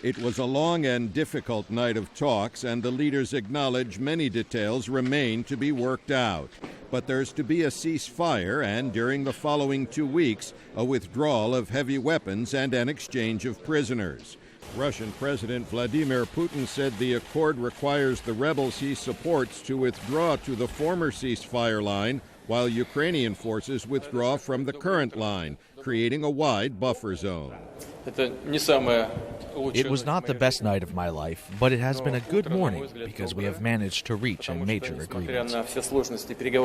It was a long and difficult night of talks, and the leaders acknowledge many details remain to be worked out. But there's to be a ceasefire and, during the following 2 weeks, a withdrawal of heavy weapons and an exchange of prisoners. Russian President Vladimir Putin said the accord requires the rebels he supports to withdraw to the former ceasefire line, while Ukrainian forces withdraw from the current line, creating a wide buffer zone. It was not the best night of my life, but it has been a good morning because we have managed to reach a major agreement. Mr.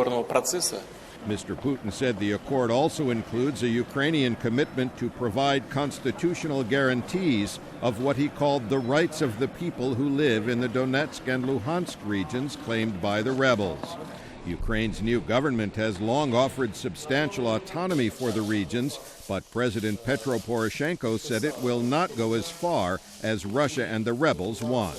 Putin said the accord also includes a Ukrainian commitment to provide constitutional guarantees of what he called the rights of the people who live in the Donetsk and Luhansk regions claimed by the rebels. Ukraine's new government has long offered substantial autonomy for the regions, but President Petro Poroshenko said it will not go as far as Russia and the rebels want.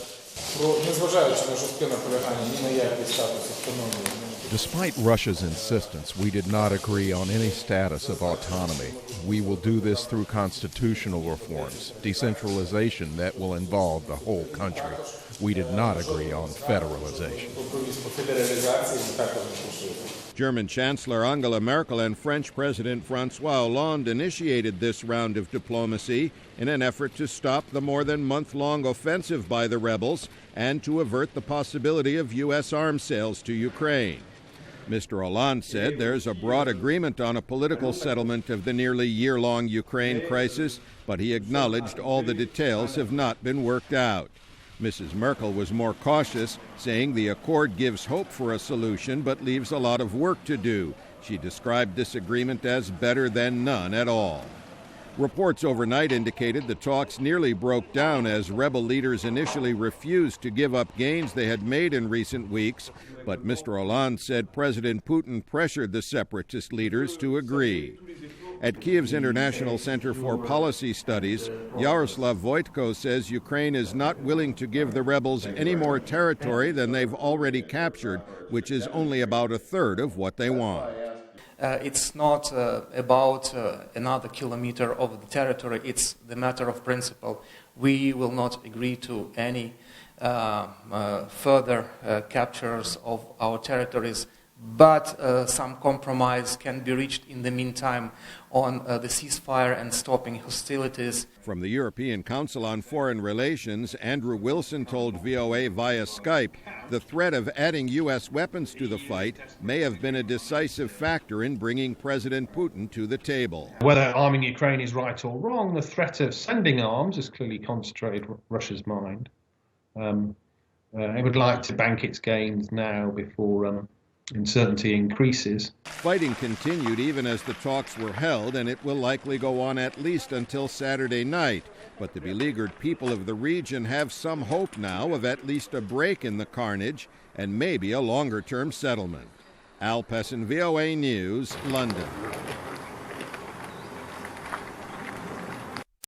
Despite Russia's insistence, we did not agree on any status of autonomy. We will do this through constitutional reforms, decentralization that will involve the whole country. We did not agree on federalization. German Chancellor Angela Merkel and French President François Hollande initiated this round of diplomacy in an effort to stop the more than month-long offensive by the rebels and to avert the possibility of U.S. arms sales to Ukraine. Mr. Hollande said there's a broad agreement on a political settlement of the nearly year-long Ukraine crisis, but he acknowledged all the details have not been worked out. Mrs. Merkel was more cautious, saying the accord gives hope for a solution but leaves a lot of work to do. She described this agreement as better than none at all. Reports overnight indicated the talks nearly broke down as rebel leaders initially refused to give up gains they had made in recent weeks, but Mr. Hollande said President Putin pressured the separatist leaders to agree. At Kyiv's International Center for Policy Studies, Yaroslav Voitko says Ukraine is not willing to give the rebels any more territory than they've already captured, which is only about a third of what they want. It's not about another kilometer of the territory, it's the matter of principle. We will not agree to any further captures of our territories, but some compromise can be reached in the meantime on the ceasefire and stopping hostilities. From the European Council on Foreign Relations, Andrew Wilson told VOA via Skype the threat of adding U.S. weapons to the fight may have been a decisive factor in bringing President Putin to the table. Whether arming Ukraine is right or wrong, the threat of sending arms has clearly concentrated Russia's mind. It would like to bank its gains now before uncertainty increases. Fighting continued even as the talks were held, and it will likely go on at least until Saturday night. But the beleaguered people of the region have some hope now of at least a break in the carnage and maybe a longer-term settlement. Pessin, VOA News, London.